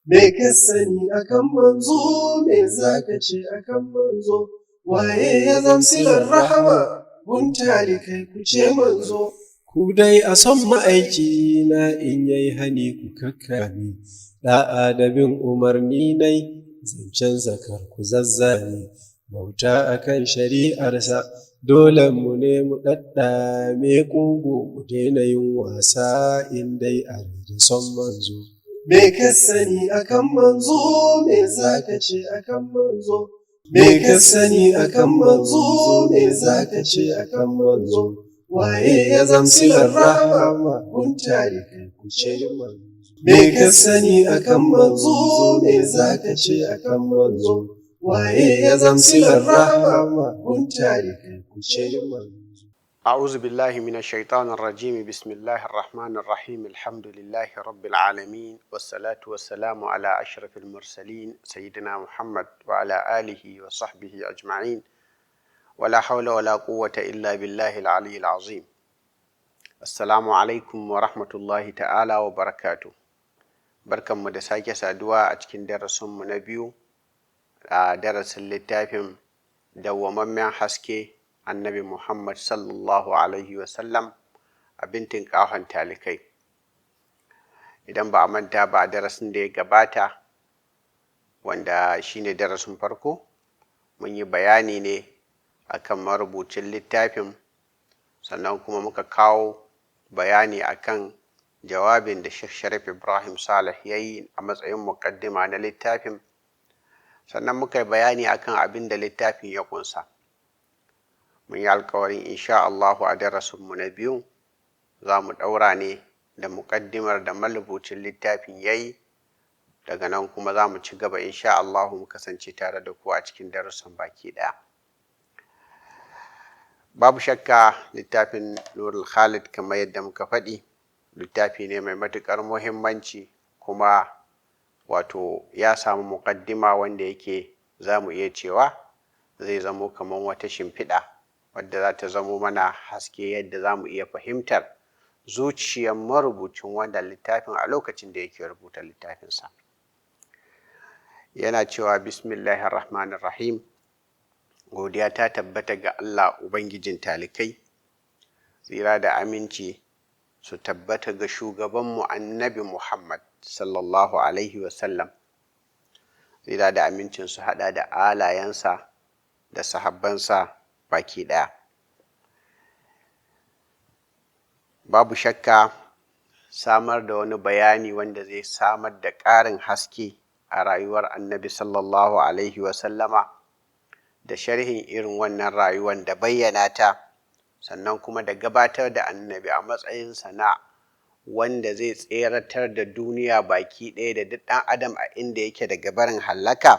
Me ka sani akan manzo, me za ka ce akan manzo, waye ya zamsilar rahama, gun talikai ku ce manzo. Ku dai a son ma'aiki na in yai hani ku kakkami, ɗa'a da bin umarni nai, zancen zakar ku zazzani, bauta akan shari'arsa, dole mu ne mu ɗaɗɗame ƙugu mu daina yin wasa in dai a da son manzo. Me ka sani akan manzo, me za ka ce akan manzo, me ka sani akan manzo, me za ka ce akan manzo, waye ya zamsilar rahama, gun talikai ku ce manzo. Me ka sani akan manzo, me za ka ce akan manzo, waye ya zamsilar rahama, gun talikai ku ce manzo. أعوذ بالله من الشيطان الرجيم. بسم الله الرحمن الرحيم. الحمد لله رب العالمين، والصلاة والسلام على أشرف المرسلين سيدنا محمد وعلى آله وصحبه أجمعين، ولا حول ولا قوة إلا بالله العلي العظيم. السلام عليكم ورحمة الله تعالى وبركاته. بركم مدساكي سادوا أتكين درسهم منبيو درس اللتافم دوامم حسكي annabi Muhammad sallallahu Alaihi wasallam a bintin ƙahon talikai. Idan ba a manta ba a darasin da ya gabata, wanda shine darasin farko, mun yi bayani ne akan marubucin littafin, sannan kuma muka kawo bayani akan jawabin da Sheikh Sharif Ibrahim Saleh ya yi a matsayin muƙaddima na littafin, sannan muka yi bayani akan abin da littafin ya ƙunsa. Mun yi alkawarin insha Allahu a darasinmu na biyu za mu ɗaura ne da muƙaddimar da marubucin littafin ya yi, daga nan kuma za mu ci gaba insha Allahu mu kasance tare da ku a cikin darussan baki ɗaya. Babu shakka littafin Nurul Khalid, kamar yadda muka faɗi, littafi ne mai matuƙar muhimmanci, kuma wato ya samu muƙaddima wanda yake za mu iya cewa zai zamo kamar wata shimfiɗa wadda za ta zamo mana haske yadda za mu iya fahimtar zuciyar marubucin wanda littafin a lokacin da yake rubuta littafinsa. Yana cewa bismillahir rahmanir rahim, godiya ta tabbata ga Allah Ubangijin talikai, tsira da aminci su tabbata ga shugabanmu annabi Muhammad sallallahu Alaihi wasallam, tsira da amincin su haɗa da alayensa da sahabbansa baki ɗaya. Babu shakka samar da wani bayani wanda zai samar da ƙarin haske a rayuwar annabi sallallahu Alaihi wasallama, da sharhin irin wannan rayuwar da bayyana ta, sannan kuma da gabatar da annabi a matsayinsa na wanda zai tseratar da duniya baki ɗaya da duk ɗan adam a inda yake daga barin hallaka,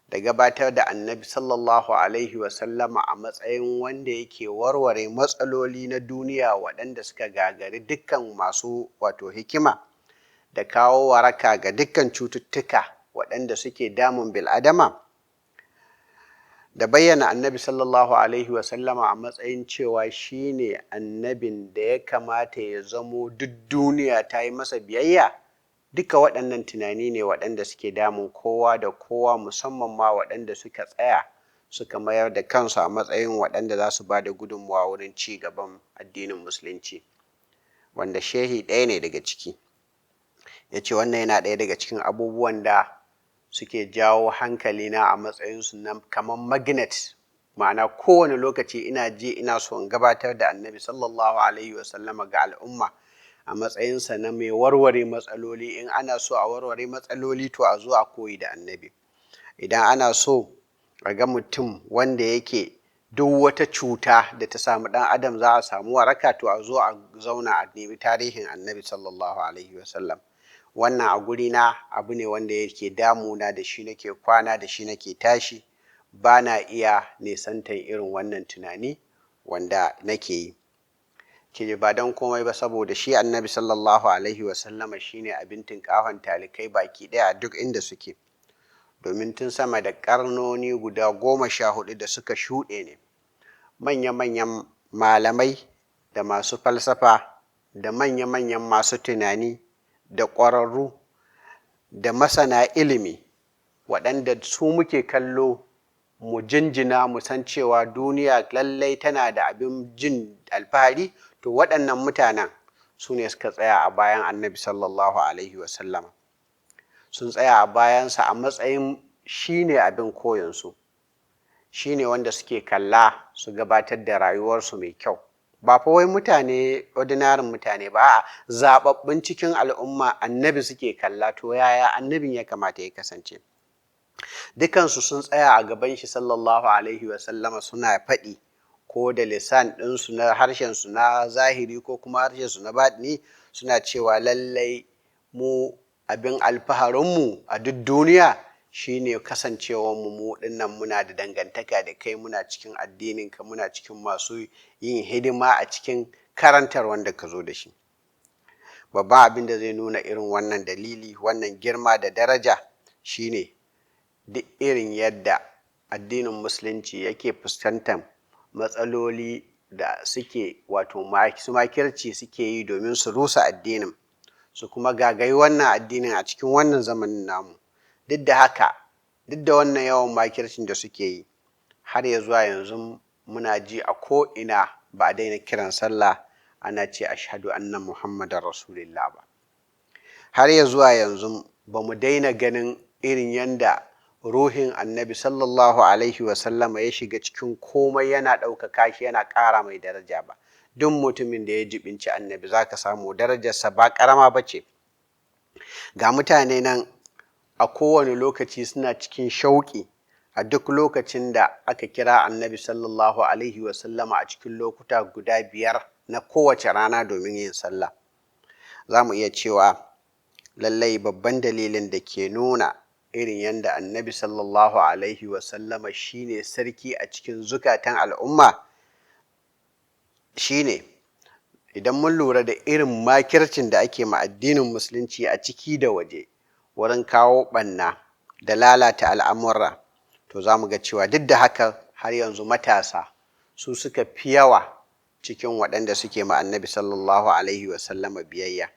da gabatar da annabi sallallahu Alaihi wasallama a matsayin wanda yake warware matsaloli na duniya waɗanda suka gagari dukkan masu wato hikima, da kawo waraka ga dukkan cututtuka waɗanda suke damun bil'adama, da bayyana annabi sallallahu Alaihi wasallama a matsayin cewa shi ne annabin da ya kamata ya zamo duk duniya ta yi masa biyayya. Duka waɗannan tunani ne waɗanda suke damun kowa da kowa, musamman ma waɗanda suka tsaya suka mayar da kansu a matsayin waɗanda za su ba da gudunmawa wurin ci gaban addinin musulunci, wanda shehi ɗaya ne daga ciki. Ya ce wannan yana ɗaya daga cikin abubuwan da suke jawo hankalina a matsayinsu na kamar magnet, ma'ana kowane lokaci ina ji ina so in gabatar da annabi sallallahu Alaihi wasallama ga al'umma a matsayinsa na mai warware matsaloli. In ana so a warware matsaloli to a zo a koyi da annabi. Idan ana so a ga mutum wanda yake duk wata cuta da ta samu ɗan adam za a samu waraka, to a zo a zauna a nemi tarihin annabi sallallahu Alaihi wasallam. Wannan a gurina abu ne wanda yake damuna, da shi nake kwana, da shi nake tashi. Ba na iya nisantan irin wannan tunani wanda nake yi. Ke ba don komai ba saboda shi annabi sallallahu Alaihi wasallama shi ne abin tinƙahon talikai baki ɗaya a duk inda suke, domin tun sama da ƙarnoni guda 14 da suka shuɗe ne manya-manyan malamai da masu falsafa da manya-manyan masu tunani da ƙwararru da masana ilimi waɗanda su muke kallo mu jinjina mu san cewa duniya lallai tana da abin jin alfahari, to waɗannan mutanen su ne suka tsaya a bayan annabi sallallahu alaihi wasallama. Sun tsaya a bayansa a matsayin shi ne abin koyinsu, shi ne wanda suke kalla su gabatar da rayuwarsu mai kyau. Ba fa wai mutane, ordinary mutane ba, a zaɓaɓɓun cikin al'umma annabi suke kalla, to yaya annabin ya kamata ya kasance. Dukansu sun tsaya a gaban shi sallallahu alaihi wasallama suna faɗi ko da lisan ɗinsu na harshensu na zahiri ko kuma harshensu na baɗini, suna cewa lallai mu abin alfaharinmu a duk duniya shine kasancewarmu mu dinnan muna da dangantaka da kai, muna cikin addininka, muna cikin masu yin hidima a cikin karantar wanda ka zo da shi. Babban abin da zai nuna irin wannan dalili, wannan girma da daraja, shine duk irin yadda addinin musulunci yake fuskantar matsaloli da suke wato su makirci suke yi domin su rusa addinin, su kuma gagayi wannan addinin a cikin wannan zamanin namu. Duk da haka, duk da wannan yawan makircin da suke yi, har ya zuwa yanzu muna ji a ko'ina ba a daina kiran sallah ana ce ashhadu anna muhammadar rasulullah ba. Har ya zuwa yanzu ba mu daina ganin irin yanda ruhin annabi sallallahu alaihi wasallama ya shiga cikin komai, yana ɗaukaka shi, yana ƙara mai daraja ba. Duk mutumin da ya jibinci annabi za ka samu darajarsa ba ƙarama ba ce. Ga mutane nan a kowane lokaci suna cikin shauƙi a duk lokacin da aka kira annabi sallallahu alaihi wasallama a cikin lokuta guda 5 na kowace rana domin yin sallah. Za mu iya cewa lallai babban dalilin da ke nuna irin yadda annabi sallallahu alaihi wasallama shine sarki a cikin zukatan al'umma shine idan mun lura da irin makircin da ake ma addinin musulunci a ciki da waje wurin kawo ɓanna da lalata al'amura, to za mu ga cewa duk da haka har yanzu matasa su suka fi yawa cikin waɗanda suke ma annabi sallallahu alaihi wasallama biyayya.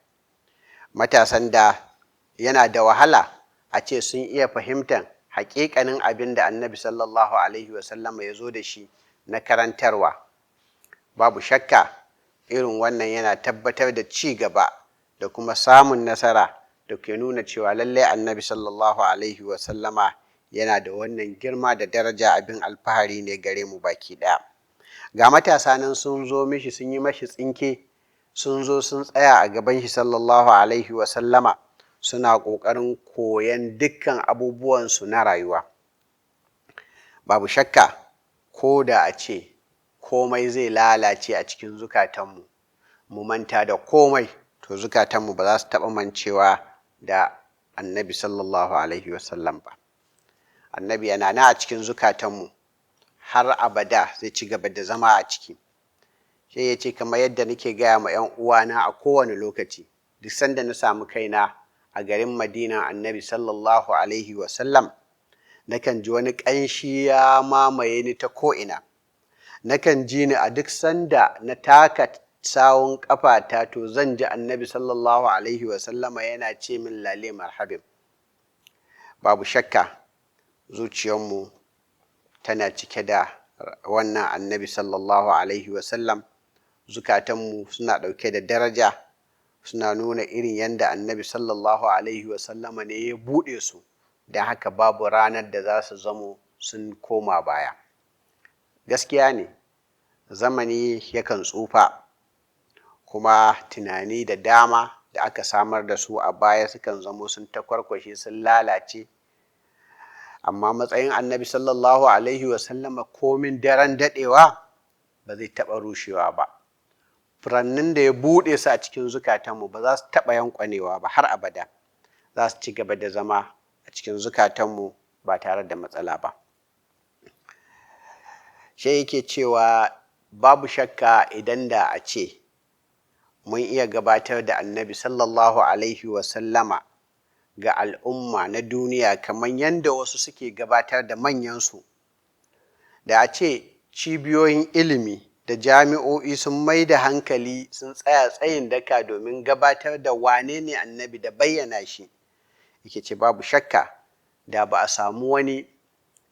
Matasan da yana da wahala a ce sun iya fahimtar haƙiƙanin abin da annabi sallallahu alaihi wasallama ya zo da shi na karantarwa. Babu shakka irin wannan yana tabbatar da ci gaba da kuma samun nasara da ke nuna cewa lallai annabi sallallahu alaihi wasallama yana da wannan girma da daraja, abin alfahari ne gare mu baki ɗaya. Ga matasa nan sun zo mishi, sun yi mashi tsinke, sun zo sun tsaya a gaban shi sallallahu alaihi wasallama suna ƙoƙarin koyan dukkan abubuwansu na rayuwa. Babu shakka ko da a ce komai zai lalace a cikin zukatanmu, mu manta da komai, to zukatanmu ba za su taɓa mancewa da annabi sallallahu alaihi wasallam ba. Annabi yana nan a cikin zukatanmu har abada, zai ci gaba da zama a ciki. Sai ya ce kamar yadda nake gaya ma 'yan uwana a kowane lokaci, duk sanda na samu kaina a garin Madina annabi sallallahu alaihi wasallam, nakan ji wani ƙanshi ya mamaye ni ta ko'ina. Nakan ji ni a duk sanda na taka sawun ƙafata, to zan ji annabi sallallahu alaihi wasallama yana ce min lale marhabin. Babu shakka zuciyarmu tana cike da wannan annabi sallallahu alaihi wasallam, zukatanmu suna ɗauke da daraja, suna nuna irin yadda annabi sallallahu alaihi wasallama ne ya buɗe su, don haka babu ranar da za su zamo sun koma baya. Gaskiya ne zamani yakan tsufa, kuma tunani da dama da aka samar da su a baya sukan zamo sun takwarkwashe, sun lalace. Amma matsayin annabi sallallahu alaihi wasallama komin daren daɗewa ba zai taɓa rushewa ba. Furannin da ya buɗe su a cikin zukatanmu ba za su taɓa yankwanewa ba har abada, za su ci gaba da zama a cikin zukatanmu ba tare da matsala ba. Shi yake cewa babu shakka idan da a ce mun iya gabatar da annabi sallallahu alaihi wasallama ga al'umma na duniya kamar yadda wasu suke gabatar da manyansu, da a ce cibiyoyin ilimi da jami'o'i sun mai da hankali, sun tsaya tsayin daka domin gabatar da wane ne annabi da bayyana shi, yake ce babu shakka da ba a samu wani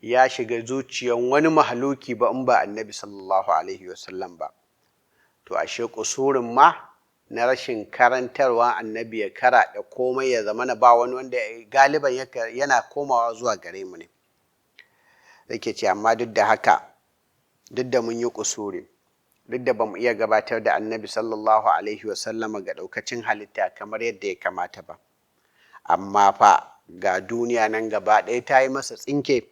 ya shiga zuciyan wani mahaluki ba in ba annabi sallallahu alaihi wasallam ba. To ashe kusurin ma na rashin karantarwa annabi ya karaɗe komai ya zama na ba wani wanda galiban yana komawa zuwa gare mu ne. Yake ce amma duk da haka, duk da mun yi kusuri, duk da ba mu iya gabatar da annabi sallallahu alaihi wasallama ga ɗaukacin halitta kamar yadda ya kamata ba, amma fa ga duniya nan gaba ɗaya ta yi masa tsinke,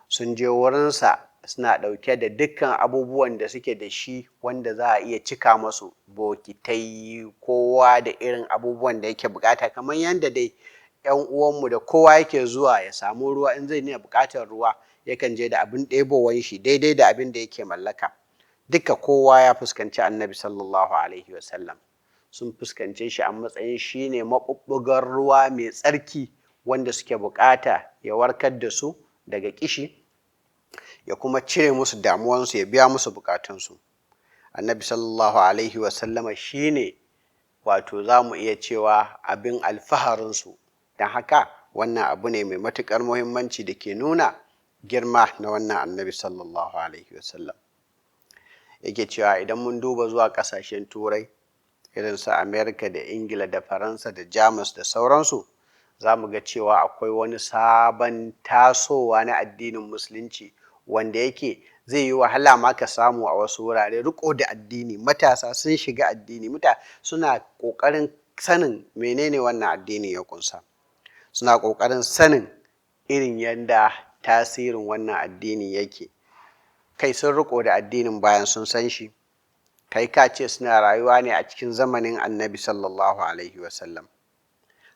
sun je wurinsa suna ɗauke da dukkan abubuwan da suke da shi wanda za a iya cika masu bokitai, kowa da irin abubuwan da yake bukata, kamar yadda dai 'yan uwanmu da kowa yake zuwa ya samu ruwa, in zai ne bukatar ruwa yakan je da abin ɗebowan shi daidai da abin da yake mallaka. Duka kowa ya fuskanci annabi sallallahu alaihi wasallam, sun fuskance shi a matsayin shi ne maɓuɓɓugar ruwa mai tsarki wanda suke bukata ya warkar da su daga kishi, ya kuma cire musu damuwansu, ya biya musu bukatunsu. Annabi sallallahu alaihi wasallama shi ne wato za mu iya cewa abin alfaharinsu. Don haka wannan abu ne mai matuƙar muhimmanci da ke nuna girma na wannan annabi sallallahu alaihi wasallam. Yake cewa idan mun duba zuwa ƙasashen turai irin su Amerika da Ingila da Faransa da Jamus da sauransu, za mu ga cewa akwai wani sabon tasowa na addinin musulunci wanda yake zai yi wahala ma ka samu a wasu wurare. Riko da addini, matasa sun shiga addini, suna ƙoƙarin sanin menene wannan addini ya kunsa, suna ƙoƙarin sanin irin yadda tasirin wannan addini yake. Kai sun riko da addinin bayan sun san shi, kai ka ce suna rayuwa ne a cikin zamanin annabi sallallahu alaihi wasallam.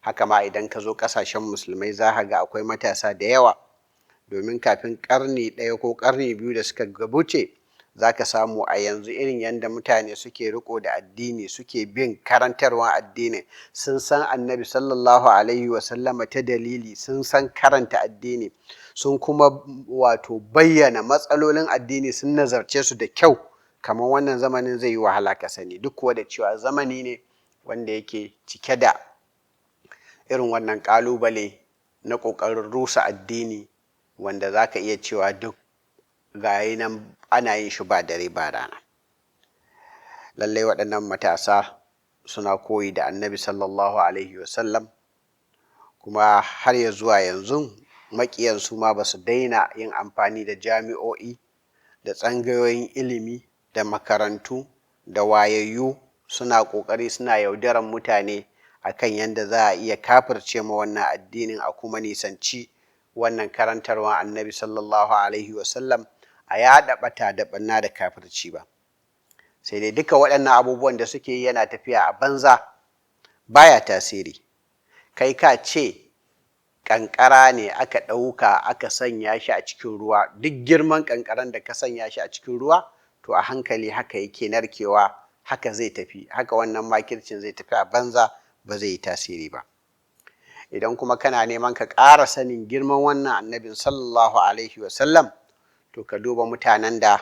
Haka ma idan ka zo ƙasashen musulmai za ka ga akwai matasa da yawa, domin kafin ƙarni ɗaya ko ƙarni biyu da suka gabuce za ka samu a yanzu irin yadda mutane suke riko da addini, suke bin karantarwar addini, sun san annabi sallallahu alaihi wasallama ta dalili, sun san karanta addini, sun kuma wato bayyana matsalolin addini, sun nazarce su da kyau. Kamar wannan zamanin zai yi wahala ka sani, duk kuwa da cewa zamani ne wanda yake cike da irin wannan ƙalubale na ƙoƙarin rusa addini, wanda za ka iya cewa duk gayi nan ana yin shi ba dare ba rana. Lallai waɗannan matasa suna koyi da annabi sallallahu alaihi wasallam, kuma har ya zuwa yanzu maƙiyansu ma ba su daina yin amfani da jami'o'i da tsangayoyin ilimi da makarantu da wayayyu, suna ƙoƙari suna yaudaran mutane akan yadda za a iya kafirce ma wannan addinin a kuma nisanci wannan karantarwa annabi sallallahu alaihi wasallam, a yaɗa ɓata da ɓanna da kafirci ba. Sai dai duka waɗannan abubuwan da suke yi yana tafiya a banza, baya tasiri. Kai ka ce ƙanƙara ne aka ɗauka aka sanya shi a cikin ruwa, duk girman ƙanƙaran da ka sanya shi a cikin ruwa, to a hankali haka yake narkewa, haka zai tafi, haka wannan makircin zai tafi a banza, ba zai yi tasiri ba. Idan kuma kana neman ka ƙara sanin girman wannan annabin sallallahu alaihi wasallam, to ka duba mutanen da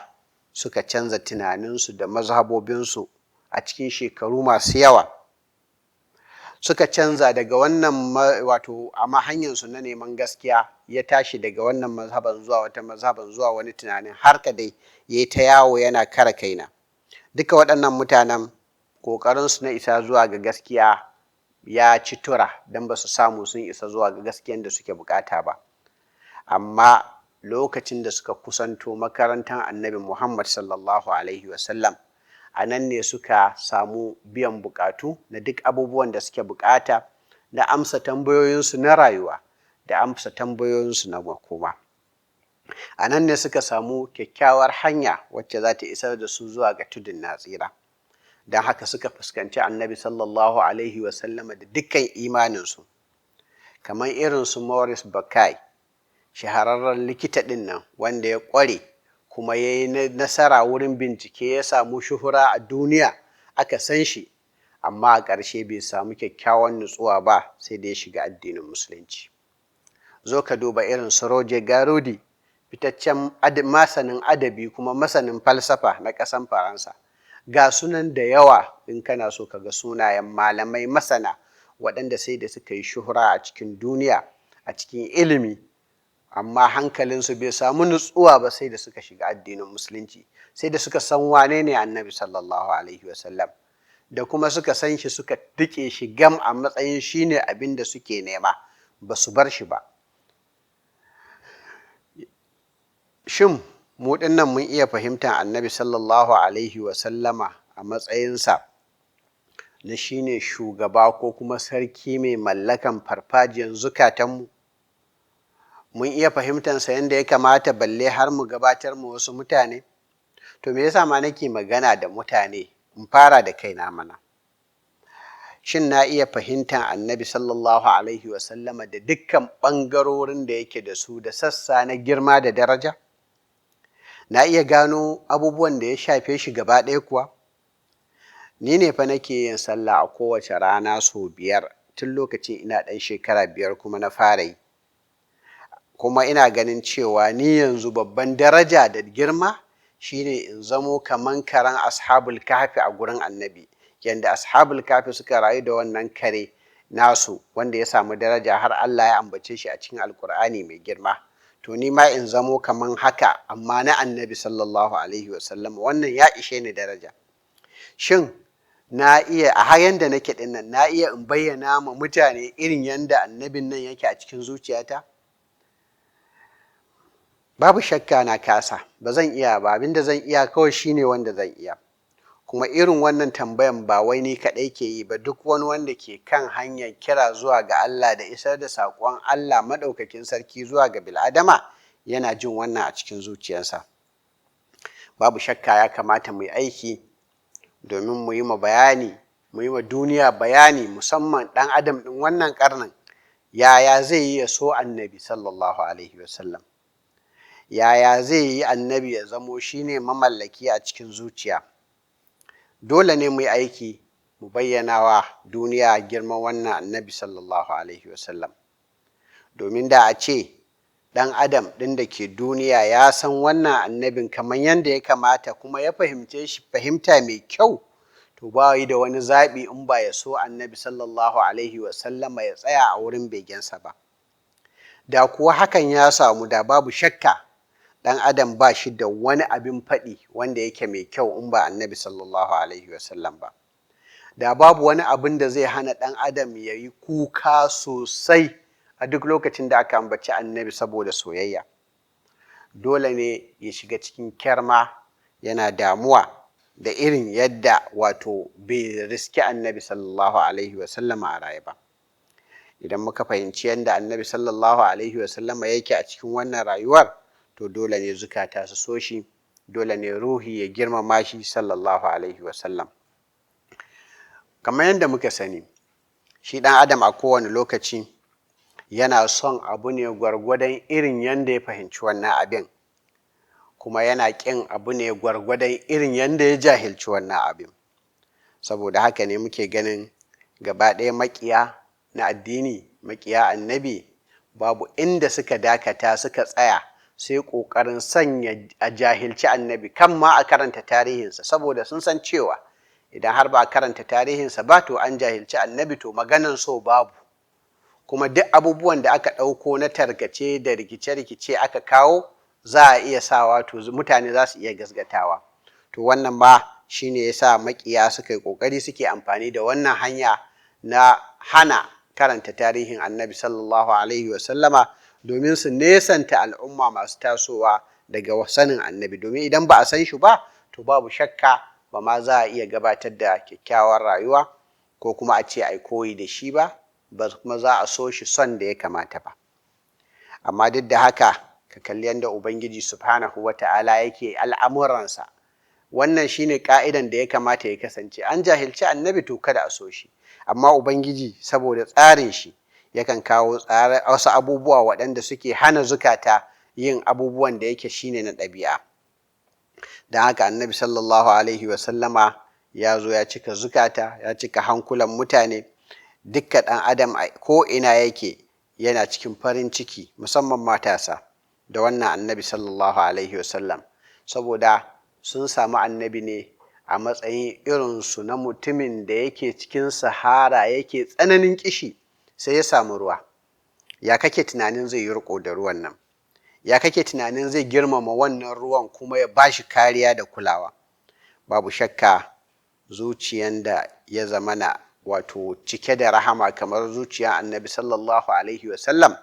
suka canza tunaninsu da mazhabobinsu a cikin shekaru masu yawa, suka canza daga wannan wato amma hanyarsu na neman gaskiya ya tashi daga wannan mazhaban zuwa wata mazhaban zuwa wani tunanin, har ka dai ya yi ta yawo yana kare kaina. Duka waɗannan mutanen ƙoƙarinsu na isa zuwa ga gaskiya ya ci tura, don ba su samu sun isa zuwa ga gaskiyan da suke bukata ba. Amma lokacin da suka kusanto makarantar annabi Muhammad sallallahu alaihi wasallam, a nan ne suka samu biyan bukatu na duk abubuwan da suke bukata, na amsa tambayoyinsu na rayuwa da amsa tambayoyinsu na makoma. A nan ne suka samu kyakkyawar hanya wacce za ta isar da su zuwa ga tudun na tsira. Don haka suka fuskanci annabi sallallahu alaihi wasallama da dukkan imaninsu, kamar irin su Maurice Bucaille, shahararren likita ɗin nan wanda ya ƙware kuma ya yi nasara wurin bincike, ya samu shuhura a duniya, aka san shi, amma a ƙarshe bai samu kyakkyawan nutsuwa ba sai da ya shiga addinin musulunci. Zo ka duba irin su Roger Garaudy, fitaccen masanin adabi kuma masanin falsafa na ƙasan Faransa. Ga sunan da yawa in kana so ka ga sunayen malamai masana waɗanda sai da suka yi shuhura a cikin duniya a cikin ilimi, amma hankalinsu bai samu nutsuwa ba sai da suka shiga addinin musulunci, sai da suka san wane ne annabi sallallahu alaihi wasallam, da kuma suka san shi suka rike shi gam a matsayin shi ne abin da suke nema, ba su bar shi ba. Shin mu dinnan mun iya fahimtar annabi sallallahu alaihi wasallama a matsayinsa na shi ne shugaba ko kuma sarki mai mallakan farfajiyan zukatanmu? Mun iya fahimtansa yadda ya kamata balle har mu gabatar mu wasu mutane? To me yasa ma nake magana da mutane? In fara da kaina mana. Shin na iya fahimtar annabi sallallahu alaihi wasallama da dukkan ɓangarorin da yake da su da sassa na girma da daraja? Na iya gano abubuwan da ya shafe shi gaba ɗaya kuwa? Ni ne fa nake yin sallah a kowace rana sau 5 tun lokacin ina ɗan shekara 5 kuma na fara yi. Kuma ina ganin cewa ni yanzu babban daraja da girma shine in zamo kaman karen ashabul kahfi a gurin annabi, yanda ashabul kahfi suka rayu da wannan kare nasu wanda ya samu daraja har Allah ya ambace shi a cikin alkur'ani mai girma. To ni ma in zamo kaman haka amma na annabi sallallahu alaihi wasallam, wannan ya ishe ni daraja. Shin na iya a hayan da nake dinnan na iya in bayyana ma mutane irin yanda annabin nan yake a cikin zuciyata? Babu shakka na kasa, ba zan iya ba, abinda zan iya kawai shine wanda zan iya. Kuma irin wannan tambayan ba wai ni kaɗai ke yi ba, duk wani wanda ke kan hanyar kira zuwa ga Allah da isar da saƙon Allah maɗaukakin sarki zuwa ga bil'adama yana jin wannan a cikin zuciyarsa. Babu shakka ya kamata mu yi aiki domin mu yi ma duniya bayani, musamman ɗan adam ɗin wannan ƙarnin, yaya zai yi ya so annabi sallallahu alaihi wasallam. Yaya zai yi annabi ya zamo shine mamallaki a cikin zuciya? Dole ne mu yi aiki mu bayyana wa duniya girman wannan annabi sallallahu alaihi wasallam. Domin da a ce ɗan adam ɗin da ke duniya ya san wannan annabin kamar yadda ya kamata kuma ya fahimce shi fahimta mai kyau, to ba yi da wani zaɓi in ba ya so annabi sallallahu alaihi wasallama ya tsaya a wurin begensa ba. Da kuwa hakan ya samu, da babu shakka ɗan adam ba shi da wani abin faɗi wanda yake mai kyau in ba annabi sallallahu alaihi wasallam ba. Da babu wani abin da zai hana ɗan adam ya yi kuka sosai a duk lokacin da aka ambaci annabi saboda soyayya. Dole ne ya shiga cikin kyarma, yana damuwa da irin yadda wato bai riski annabi sallallahu alaihi wasallama a raye ba. Idan muka fahimci yadda annabi sallallahu alaihi wasallama yake a cikin wannan rayuwar, to dole ne zukata su so shi, dole ne ruhi ya girmama shi sallallahu alaihi wasallam. Kamar yadda muka sani, shi ɗan adam a kowane lokaci yana son abu ne gwargwadon irin yadda ya fahimci wannan abin, kuma yana ƙin abu ne gwargwadon irin yadda ya jahilci wannan abin. Saboda haka ne muke ganin gaba ɗaya maƙiya na addini, maƙiya annabi, babu inda suka dakata suka tsaya sai ƙoƙarin sanya a jahilci annabi, kan ma a karanta tarihinsa, saboda sun san cewa idan har ba a karanta tarihinsa ba to an jahilci annabi, to maganan so babu. Kuma duk abubuwan da aka ɗauko na tarkace da rikice-rikice aka kawo za a iya sawa, to mutane za su iya gasgatawa. To wannan ma shi ne ya sa maƙiya suka yi ƙoƙari suke amfani da wannan hanya na hana karanta tarihin annabi sallallahu alaihi wasallama, domin su nesanta al'umma masu tasowa daga sanin annabi. Domin idan ba a san shi ba, to babu shakka ba ma za a iya gabatar da kyakkyawar rayuwa ko kuma a ce ai koyi da shi ba kuma za a so shi son da ya kamata ba. Amma duk da haka ka kalli yadda Ubangiji subhanahu wa ta'ala yake al'amuransa, wannan shine ka'idan da ya kamata ya kasance. An jahilci annabi to kada a so shi, amma Ubangiji saboda tsarin shi yakan kawo wasu abubuwa waɗanda suke hana zukata yin abubuwan da yake shine na ɗabi'a. Don haka annabi sallallahu alaihi wasallama ya zo ya cika zukata, ya cika hankulan mutane. Dukka ɗan adam ko ina yake yana cikin farin ciki, musamman matasa, da wannan annabi sallallahu alaihi wasallam, saboda sun samu annabi ne a matsayin irinsu na mutumin da yake cikin sahara yake tsananin kishi sai ya samu ruwa. Ya kake tunanin zai yi riƙo da ruwan nan? Ya kake tunanin zai girmama wannan ruwan kuma ya bashi kariya da kulawa? Babu shakka zuciyan da ya zamana wato cike da rahama kamar zuciya annabi sallallahu alaihi wasallam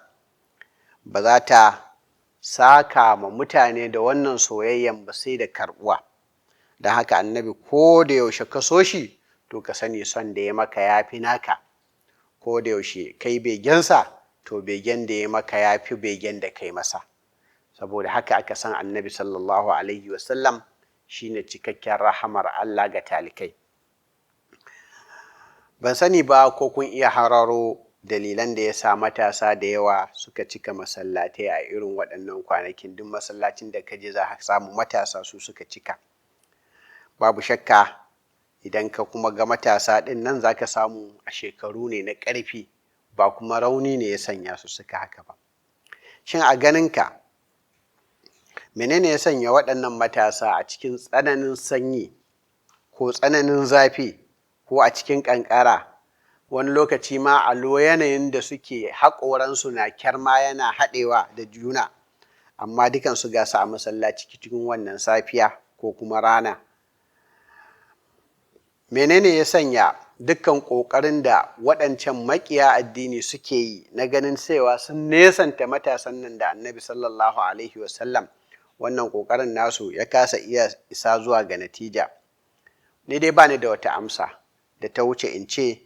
ba za ta saka ma mutane da wannan soyayyan ba sai da karɓuwa. Don haka annabi ko da yaushe ka so shi to ka sani son da ya maka ya fi naka. Ko da yaushe kai begensa to begen da ya maka ya fi begen da kai masa. Saboda haka aka san annabi sallallahu alaihi wasallam shine cikakken rahamar Allah ga talikai. Ban sani ba ko kun iya hararo dalilan da ya sa matasa da yawa suka cika masallatai a irin waɗannan kwanakin. Duk masallacin da ka je za ka samu matasa su suka cika. Babu shakka idan ka kuma ga matasa ɗin nan za ka samu a shekaru ne na ƙarfi, ba kuma rauni ne ya sanya su suka haka ba. Shin a ganinka menene ya sanya waɗannan matasa a cikin tsananin sanyi ko tsananin zafi ko a cikin ƙanƙara, wani lokaci ma a yanayin da suke haƙoransu na kyarma yana haɗewa da juna, amma dukansu gasa a masallaci cikin wannan safiya ko kuma rana? Menene ya sanya dukkan ƙoƙarin da waɗancan maƙiya addini suke yi na ganin cewa sun nesanta matasan nan da annabi sallallahu alaihi wasallam, wannan ƙoƙarin nasu ya kasa iya isa zuwa ga natija? Ni dai bani da wata amsa da ta wuce in ce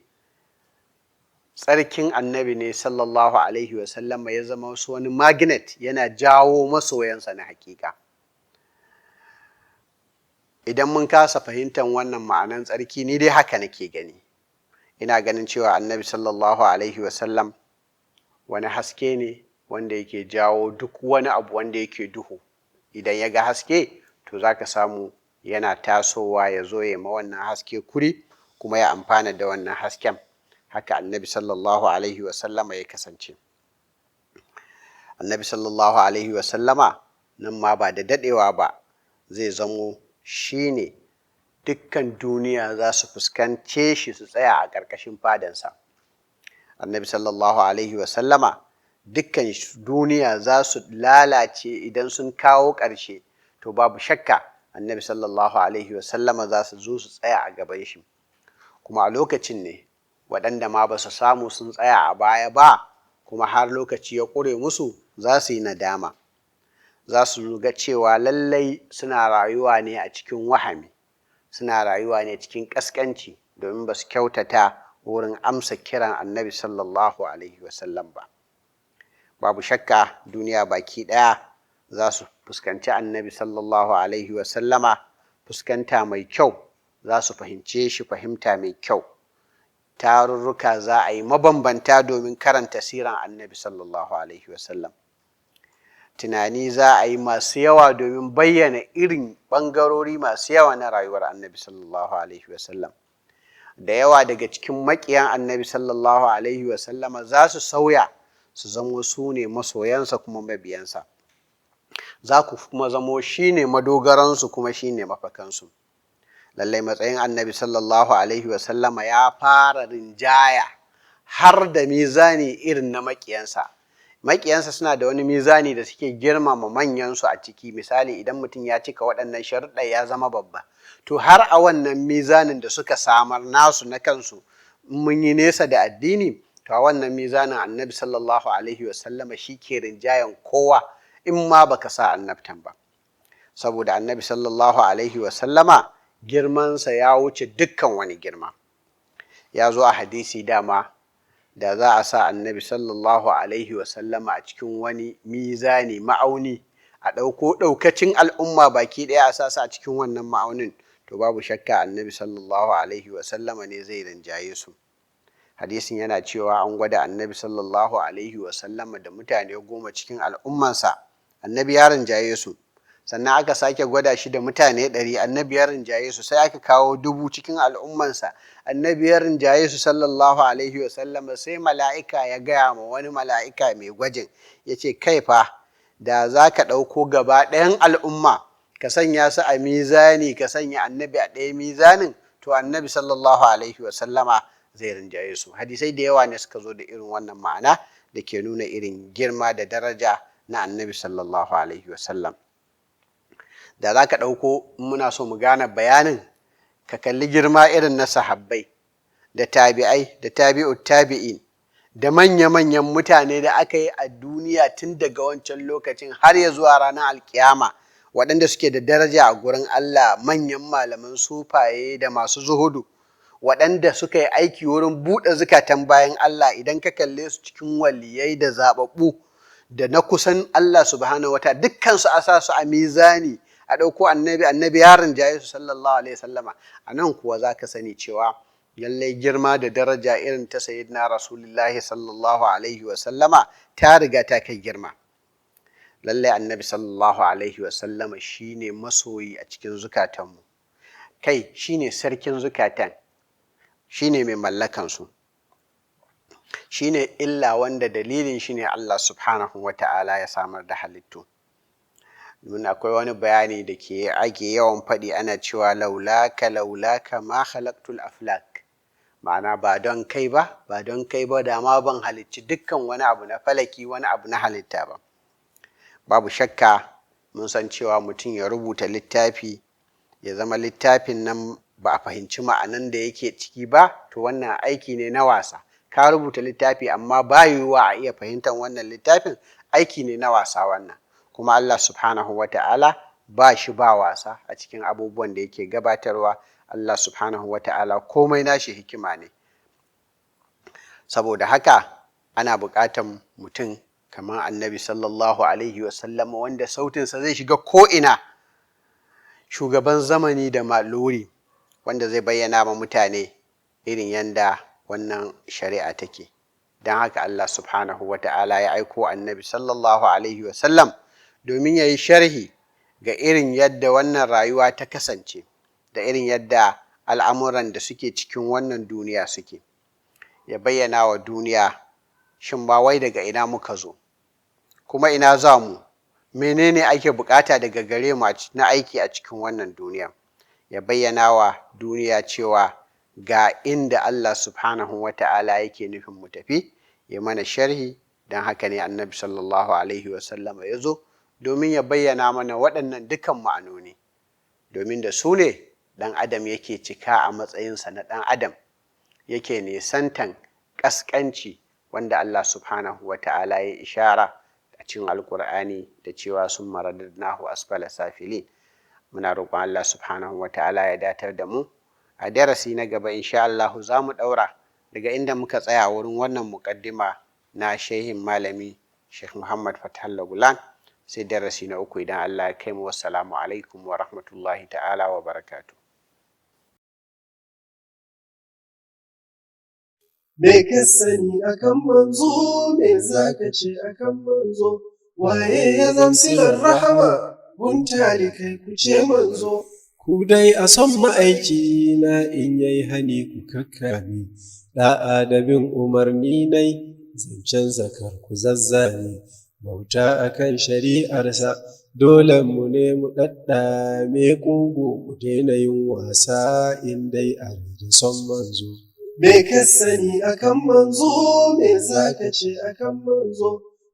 tsarkin annabi ne sallallahu alaihi wasallam ya zama wasu wani magnet yana jawo masoyansa na hakika. Idan mun kasa fahimtar wannan ma'anan tsarki, ni dai haka nake gani. Ina ganin cewa annabi sallallahu alaihi wasallam wani haske ne wanda yake jawo duk wani abu wanda yake duhu. Idan ya ga haske to za ka samu yana tasowa ya zo ya ma wannan haske kuri kuma ya amfana da wannan hasken. Haka annabi sallallahu alaihi wasallama ya kasance. Annabi sallallahu alaihi wasallama nan ma ba da daɗewa ba zai zamo shi ne dukkan duniya za su fuskance shi su tsaya a ƙarƙashin fadansa. Annabi sallallahu alaihi wasallama dukkan duniya za su lalace idan sun kawo ƙarshe, to babu shakka annabi sallallahu alaihi wasallama za su zo su tsaya a gaban shi. Kuma a lokacin ne waɗanda ma ba su samu sun tsaya a baya ba kuma har lokaci ya ƙure musu za su yi nadama. Za su ga cewa lallai suna rayuwa ne a cikin wahami, suna rayuwa ne cikin ƙasƙanci domin ba su kyautata wurin amsa kiran annabi sallallahu alaihi wasallam ba. Babu shakka duniya baki ɗaya za su fuskanci annabi sallallahu alaihi wasallama fuskanta mai kyau, za su fahimce shi fahimta mai kyau. Tarurruka za a yi mabambanta domin karanta siran annabi sallallahu alaihi wasallam. Tunani za a yi masu yawa domin bayyana irin ɓangarori masu yawa na rayuwar annabi sallallahu alaihi wasallam. Da yawa daga cikin maƙiyan annabi sallallahu alaihi wasallama za su sauya su zamo su ne masoyansa kuma mabiyansa. Za ku kuma zamo shi ne madogaransu kuma shi ne mafakansu. Lallai matsayin annabi sallallahu alaihi wasallama ya fara rinjaya har da mizani irin na maƙiyansa. Maƙiyansa suna da wani mizani da suke girmama manyansu a ciki. Misali, idan mutum ya cika waɗannan sharuɗa ya zama babba. To har a wannan mizanin da suka samar nasu na kansu, mun yi nesa da addini, to a wannan mizanin annabi sallallahu alaihi wasallama shi ke rinjayen kowa in ma baka sa annabtan ba. Saboda annabi sallallahu alaihi wasallama girmansa ya wuce dukkan wani girma. Ya zo a hadisi dama da za a sa annabi sallallahu alaihi wasallama a cikin wani mizani ma'auni, a ɗauko ɗaukacin al'umma baki ɗaya a sa a cikin wannan ma'aunin, to babu shakka annabi sallallahu alaihi wasallama ne zai rinjaye su. Hadisin yana cewa an gwada annabi sallallahu alaihi wasallama da mutane 10 cikin al'ummansa, annabi ya rinjaye su. Sannan aka sake gwada shi da mutane 100, annabi ya rinjaye su. Sai aka kawo 1000 cikin al'ummansa, annabi ya rinjaye su sallallahu alaihi wasallama. Sai mala'ika ya gaya ma wani mala'ika mai gwajin, ya ce kai fa da za ka ɗauko gaba ɗayan al'umma ka sanya su a mizani, ka sanya annabi a ɗaya mizanin, to annabi sallallahu alaihi wasallama zai rinjaye su. Hadisai da yawa ne suka zo da irin wannan ma'ana da ke nuna irin girma da daraja na annabi sallallahu alaihi wasallam. Da za ka ɗauko, muna so mu gane bayanin, ka kalli girma irin na sahabbai da tabi'ai da tabi'ut tabi'in da manya-manyan mutane da aka yi a duniya tun daga wancan lokacin har ya zuwa ranar alkiyama, waɗanda suke da daraja a gurin Allah, manyan malaman sufaye da masu zuhudu, waɗanda suka yi aiki wurin buɗe zukatan bayan Allah. Idan ka kalle su cikin waliyai da zaɓaɓɓu da na kusan Allah subhanahu wa ta'ala, dukkansu a sa su a mizani, a ɗauko annabi ya rinjaye su sallallahu alaihi wasallama. A nan kuwa za ka sani cewa lallai girma da daraja irin ta sayyidina rasulullahi sallallahu alaihi wasallama ta riga ta kai girma. Lallai annabi sallallahu alaihi wasallama shine masoyi a cikin zukatanmu, kai shine sarkin zukatan, shine mai mallakansu, shine illa wanda dalilin shi ne Allah subhanahu wa ta'ala ya samar da halittu. Domin akwai wani bayani da ake yawan faɗi, ana cewa laulaka ma khalaqtul aflak, ma'ana ba don kai ba da ma ban halicci dukkan wani abu na falaki, wani abu na halitta ba. Babu shakka mun san cewa mutum ya rubuta littafi, ya zama littafin nan ba a fahimci ma'anan da yake ciki ba, to wannan aiki ne na wasa. Ka rubuta littafi amma ba yiwuwa a iya fahimtar wannan littafin, aiki ne na wasa wannan. Kuma Allah subhanahu wa ta'ala ba shi ba wasa a cikin abubuwan da yake gabatarwa. Allah subhanahu wa ta'ala komai nashi hikima ne. Saboda haka ana buƙatar mutum kamar annabi sallallahu alaihi wasallam, wanda sautinsa zai shiga ko'ina, shugaban zamani da maluri, wanda zai bayyana ma mutane irin yanda wannan shari'a take. Don haka Allah subhanahu wa ta'ala ya aiko annabi sallallahu alaihi wasallam domin ya yi sharhi ga irin yadda wannan rayuwa ta kasance, da irin yadda al'amuran da suke cikin wannan duniya suke. Ya bayyana wa duniya shin ba wai daga ina muka zo, kuma ina za mu, menene ake bukata daga gare mu na aiki a cikin wannan duniya. Ya bayyana wa duniya cewa ga inda Allah subhanahu wa ta'ala yake nufin mu tafi, ya mana sharhi. Don haka ne annabi sallallahu alaihi wasallama ya zo domin ya bayyana mana waɗannan dukan ma'anoni, domin da su ne ɗan adam yake cika a matsayinsa na ɗan adam, yake nisantan ƙasƙanci wanda Allah subhanahu wa ta'ala ya ishara a cikin alƙur'ani da cewa sun maradadnahu asfala safilin. Muna roƙon Allah subhanahu wa ta'ala ya datar da mu. A darasi na gaba insha Allah za mu ɗaura daga inda muka tsaya wurin wannan muƙaddima na shehin malami Sheikh Muhammad Fathallah Gulen, sai darasi na uku idan Allah ya kai mu. Wassalamu alaikum wa rahmatullahi ta'ala wa barakatuh. Me ka sani akan manzo, me zaka ce akan manzo, waye ya zamsilar rahama, gun talikai ku ce manzo. Ku dai a son ma'aiki na, in yayi hani ku kakkami, da'a da bin umarni nai, zancen zakar ku zazzani, bauta akan shari'arsa, dole mu ne mu ɗaɗɗame ƙugu, mu daina yin wasa in dai a da son manzo. Me ka sani akan manzo, me zaka ce akan manzo,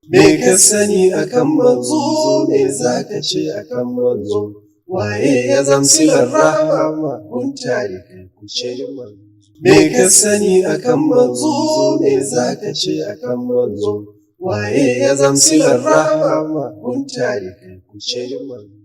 me ka sani akan manzo, me zaka ce akan manzo, waye ya zamsilar rahama, gun talikai ku ce manzo. Me ka sani akan manzo, me zaka ce akan manzo, waye ya zamsilar rahama, gun talikai ku ce manzo.